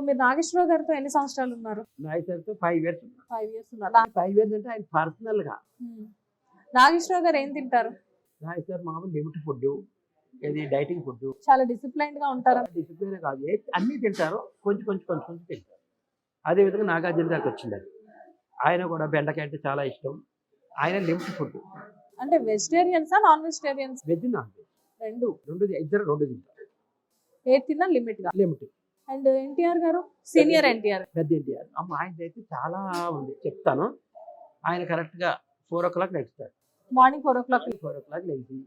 మీరు నాగేశ్వరరావు గారితో ఎన్ని సంవత్సరాలు ఉన్నారు? నాగేశ్వరతో 5 ఇయర్స్. 5 ఇయర్స్ ఉన్నారు. 5 ఇయర్స్ అంటే ఆయన పర్సనల్గా. నాగేశ్వరరావు గారు ఏం తింటారు? నాగేశ్వర్ మామూలు లిమిట్ ఫుడ్, ఇది డైటింగ్ ఫుడ్. చాలా డిసిప్లైన్డ్ గా ఉంటారా? డిసిప్లిన్ కాదు, అన్నీ తింటారు, కొంచెం కొంచెం కొంచెం కొంచెం తింటారు. అదేవిధంగా నాగార్జున గారికి వచ్చింది అది. ఆయన కూడా బెండకాయ అంటే చాలా ఇష్టం. ఆయన లిమిట్ ఫుడ్. అంటే వెజిటేరియన్సా non vegetarians? Veg non veg రెండు ఇద్దరు రెండు తింటారు. ఏది తిన్నా లిమిట్ గా. లిమిట్. అండ్ ఎన్టీఆర్ గారు సీనియర్ ఎన్టీఆర్. పెద్ద ఎన్టీఆర్. అమ్మ ఆయనది అయితే చాలా ఉంది, చెప్తాను. ఆయన కరెక్ట్గా 4 o'clock లెగుస్తారు. Morning 4 o'clock. 4 o'clock లెగిసి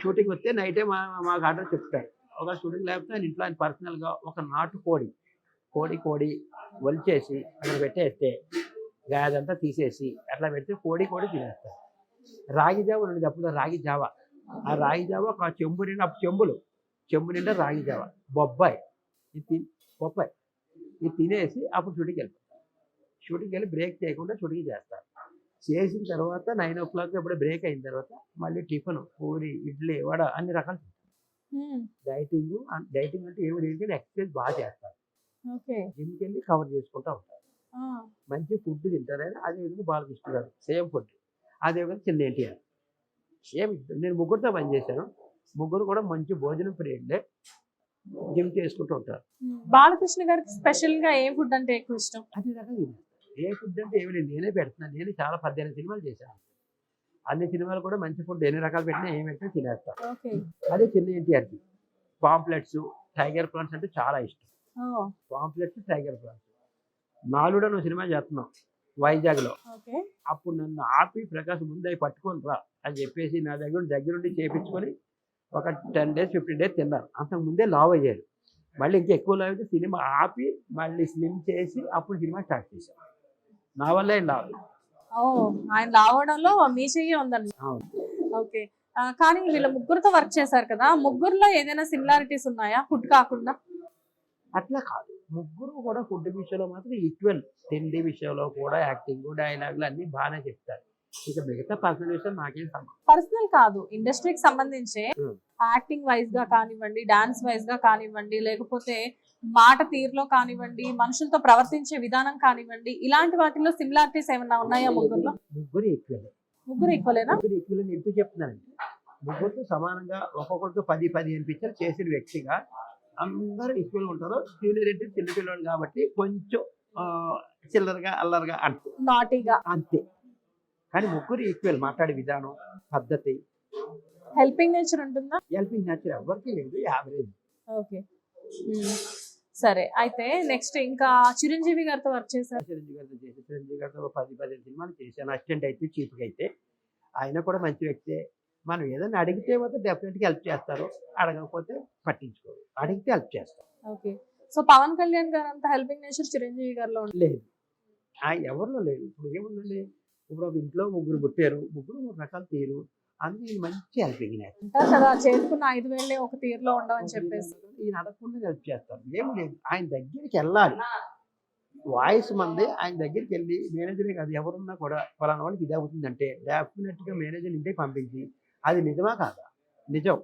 షూటింగ్ వస్తే నైటే మాకు ఆర్డర్ చెప్తారు. ఒక షూటింగ్ లేకపోతే ఆయన ఇంట్లో ఆయన పర్సనల్గా ఒక నాటు కోడి ఒలిచేసి అక్కడ పెట్టేస్తే అదంతా తీసేసి అట్లా పెడితే కోడి తినేస్తారు. రాగి జావ ఉండేది అప్పుడు, రాగి జావ. ఆ రాగి జావ ఒక చెంబు నిండా, చెంబు నిండా రాగి జావ, బొప్పాయి ఇది తినేసి అప్పుడు షూటింగ్కి వెళ్ళి బ్రేక్ చేయకుండా షూటింగ్ చేస్తారు. చేసిన తర్వాత 9 o'clock ఎప్పుడు బ్రేక్ అయిన తర్వాత మళ్ళీ టిఫిన్, పూరి, ఇడ్లీ, వడ అన్ని రకాలు. డైటింగ్ అంటే ఏమి లేదు కానీ ఎక్సర్సైజ్ బాగా చేస్తారు. జిమ్కి వెళ్ళి కవర్ చేసుకుంటూ ఉంటారు. మంచి ఫుడ్ తింటారని. అదేవిధంగా బాలకృష్ణ గారు సేమ్ ఫుడ్. అదేవిధంగా చిన్న ఎన్టీఆర్ సేమ్. నేను ముగ్గురితో పనిచేశాను. ముగ్గురు కూడా మంచి భోజనం ప్రియులే, జిమ్ చేసుకుంటూ ఉంటారు. బాలకృష్ణ గారికి స్పెషల్ గా ఏ ఫుడ్ అంటే ఎక్కువ ఇష్టం? అన్ని రకాలు. ఏ ఫుడ్ అంటే ఏమి లేదు, నేనే పెడుతున్నాను. నేను చాలా 18 సినిమాలు చేశాను. అన్ని సినిమాలు కూడా మంచి ఫుడ్ ఎన్ని రకాలు పెట్టినా ఏమి పెట్టినా తినేస్తాను. అదే చిన్న ఎన్టీఆర్కి పాంప్లెట్స్, టైగర్ ప్రాన్స్ అంటే చాలా ఇష్టం. Pamphlets, tiger prawns. నాలుగులో నువ్వు సినిమా చేస్తున్నావు వైజాగ్లో. అప్పుడు నన్ను ఆపి ప్రకాశ్ ముందు అవి పట్టుకొని రా అని చెప్పేసి నా దగ్గరుండి చేపించుకొని ఒక 10 days 15 days తిన్నారు. అంతకు ముందే లావ్ అయ్యారు. మళ్ళీ ఇంకా ఎక్కువ లావ్ అయితే సినిమా ఆపి మళ్ళీ స్లిమ్ చేసి అప్పుడు సినిమా స్టార్ట్ చేశాను. నా వల్ల ఆయన లావ్. ఆయన లావడంలో మీ చెయ్యి ఉందండి. ఓకే. కానీ వీళ్ళ ముగ్గురుతో వర్క్ చేశారు కదా, ముగ్గురులో ఏదైనా సిమిలారిటీస్ ఉన్నాయా ఫుడ్ కాకుండా? అట్లా కాదు, ముగ్గురు కూడా ఫుడ్ విషయంలో మాత్రం ఈక్వల్. తిండి విషయంలో కూడా యాక్టింగ్, డైలాగులు అన్ని బాగానే చెప్తారు. ఇక మిగతా పర్సనల్ విషయం నాకేం సంబంధం. పర్సనల్ కాదు, ఇండస్ట్రీకి సంబంధించి యాక్టింగ్ వైజ్ గా కానివ్వండి, డాన్స్ వైజ్ గా కానివ్వండి, లేకపోతే మాట తీరులో కానివ్వండి, మనుషులతో ప్రవర్తించే విధానం కానివ్వండి, ఇలాంటి వాటిలో సిమిలారిటీస్ ఏమైనా ఉన్నాయా ముగ్గురులో? ముగ్గురు ఈక్వల్. ముగ్గురు ఈక్వలేనా? ముగ్గురు ఈక్వల్ అని ఎందుకు చెప్తున్నానండి, ముగ్గురితో సమానంగా ఒక్కొక్కరితో 10-15 పిక్చర్ చేసిన వ్యక్తిగా అందరూ ఈక్వల్ ఉంటారు. జూనియర్ అంటే చిన్న పిల్లలు కాబట్టి కొంచెం చిల్లరగా అల్లరిగా అంటే నాటిగా అంతే. కానీ ముగ్గురు ఈక్వల్. మాట్లాడే విధానం, పద్ధతి. హెల్పింగ్ నేచర్ ఉంటుందా? హెల్పింగ్ నేచర్ ఎవరికి లేదు, యావరేజ్. ఓకే, సరే. అయితే నెక్స్ట్ ఇంకా చిరంజీవి గారితో వర్క్ చేశారు. చిరంజీవి గారితో 10-15 సినిమాలు చేశాను. అసిస్టెంట్ అయితే, చీఫ్గా అయితే. ఆయన కూడా మంచి వ్యక్తే. మనం ఏదైనా అడిగితే మాత్రం డెఫినెట్గా హెల్ప్ చేస్తారు, అడగకపోతే పట్టించుకోరు, అడిగితే హెల్ప్ చేస్తారు. ఓకే. సో పవన్ కళ్యాణ్ గారు అంత హెల్పింగ్ నేచర్ చిరంజీవి గారిలో లేదు, ఎవరిలో లేదు. ఇప్పుడు ఏముందండి, ఇప్పుడు ఒక ఇంట్లో ముగ్గురు పుట్టారు, ముగ్గురు 3 రకాల తీరు, అందుకే మంచి హెల్పింగ్ నేచర్ కదా. చేరుకున్న 5 వేలే ఒక తీరులో ఉండవని చెప్పేసి ఈయన అడగకుండా హెల్ప్ చేస్తారు. ఏం లేదు, ఆయన దగ్గరికి వెళ్ళాలి. వాయిస్ మంది ఆయన దగ్గరికి వెళ్ళి, మేనేజరే కాదు ఎవరున్నా కూడా ఫలానా వాళ్ళకి ఇది అవుతుందంటే డెఫినెట్గా మేనేజర్ ఇంటికి పంపించి అది నిజమా కాదా, నిజం,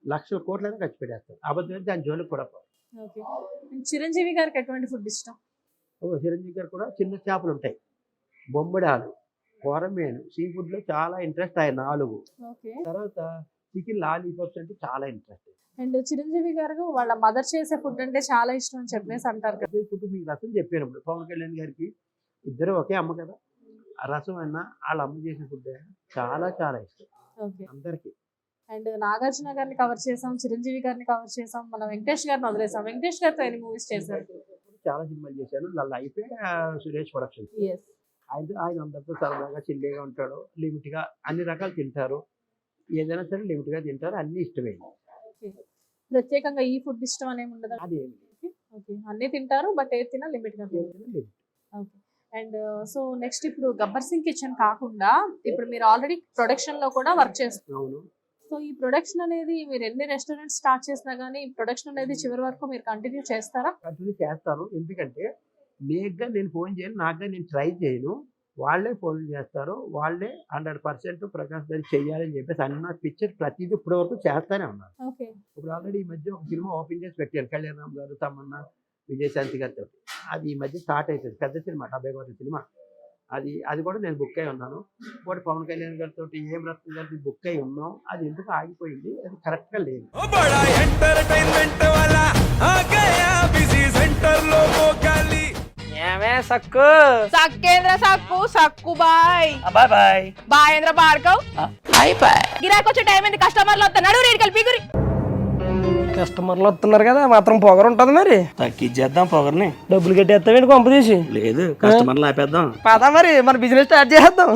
లక్షల కోట్లైనా ఖర్చు పెట్టేస్తారు. అబద్ధం దాని జోలికి కూడా పోరు. ఓకే. చిరంజీవి గారికి ఎటువంటి ఫుడ్ ఇష్టం? చిరంజీవి గారు కూడా చిన్న చేపలు ఉంటాయి, బొమ్మడాలు, కొరమేను, సీ ఫుడ్ లో చాలా ఇంట్రెస్ట్. ఆయన 4. తర్వాత చికెన్ లాలీపాప్స్ అంటే చాలా ఇంట్రెస్ట్. అండ్ చిరంజీవి గారు వాళ్ళ మదర్ చేసే ఫుడ్ అంటే చాలా ఇష్టం అని చెప్పేసి అంటారు కదా. ఫుడ్ మీకు రసం చెప్పినప్పుడు పవన్ కళ్యాణ్ గారికి ఇద్దరు ఒకే అమ్మ కదా, ఆ రసం అయినా వాళ్ళ అమ్మ చేసే ఫుడ్ చాలా చాలా ఇష్టం అందరికి. అండ్ నాగార్జున గారిని కవర్ చేసాం, చిరంజీవి గారిని కవర్ చేసాం, మనం వెంకటేష్ గారిని వదిలేసాం. వెంకటేష్ గారితో ఎన్ని మూవీస్ చేశారు? చాలా సినిమాలు చేశాను. వాళ్ళ అయిపోయి సురేష్ ప్రొడక్షన్. ఆయన అందరితో సరదాగా చిల్లీగా ఉంటాడు, లిమిట్గా అన్ని రకాలు తింటారు, ఏదైనా సరే లిమిట్గా తింటారు, అన్ని ఇష్టమే. ప్రత్యేకంగా ఈ ఫుడ్ ఇష్టం అనేమి ఉండదు? అదేమి అన్ని తింటారు, బట్ ఏది తిన్నా లిమిట్గా. ఓకే. అండ్ సో నెక్స్ట్ ఇప్పుడు గబ్బర్ సింగ్ కిచెన్ కాకుండా ఇప్పుడు మీరు ఆల్రెడీ ప్రొడక్షన్ లో కూడా వర్క్ చేస్తున్నారు. సో ఈ ప్రొడక్షన్ అనేది మీరు ఎన్ని రెస్టారెంట్స్ స్టార్ట్ చేసినా కానీ ఈ ప్రొడక్షన్ అనేది చివరి వరకు మీరు కంటిన్యూ చేస్తారా? కంటిన్యూ చేస్తాను, ఎందుకంటే నేగ్గా నేను ఫోన్ చేయను, నాకుగా నేను ట్రై చేయను, వాళ్ళే ఫోన్ చేస్తారు, వాళ్ళే 100% ప్రకాష్ గారు చెయ్యాలని చెప్పేసి అన్న పిక్చర్ ప్రతిదీ ఇప్పటి వరకు చేస్తానే ఉన్నారు. ఇప్పుడు ఆల్రెడీ ఈ మధ్య ఒక సినిమా ఓపెన్ చేసి పెట్టారు, కళ్యాణ్ రామ్ గారు, తమన్నా, విజయశాంతి గారితో. అది ఈ మధ్య స్టార్ట్ అవుతుంది, పెద్ద సినిమా, 70 కోట్ల సినిమా. అది కూడా నేను బుక్ అయి ఉన్నాను. ఇంకోటి పవన్ కళ్యాణ్ గారితో ఏం రత్న గారిది బుక్ అయి ఉన్నాం. అది ఎందుకు ఆగిపోయింది, అది కరెక్ట్గా లేదు. ఏమే సక్కు సక్కేంద్ర సక్కు సక్కు బాయ్ బాయ్ బాయ్ బాయేంద్ర భార్గవ్ బాయ్ బాయ్. గిరాకొచ్చే టైం ఏంది, కస్టమర్లు వస్తున్నాడు రేటు కలిపి గురి. కస్టమర్లు వస్తున్నారు కదా, మాత్రం పొగరు ఉంటుంది మరి. తగ్గించేద్దాం పొగర్ని. డబ్బులు కట్టేస్తావేంటి కొంప తీసి? లేదు, కస్టమర్లు ఆపేద్దాం. పదా మరి మన బిజినెస్ స్టార్ట్ చేద్దాం.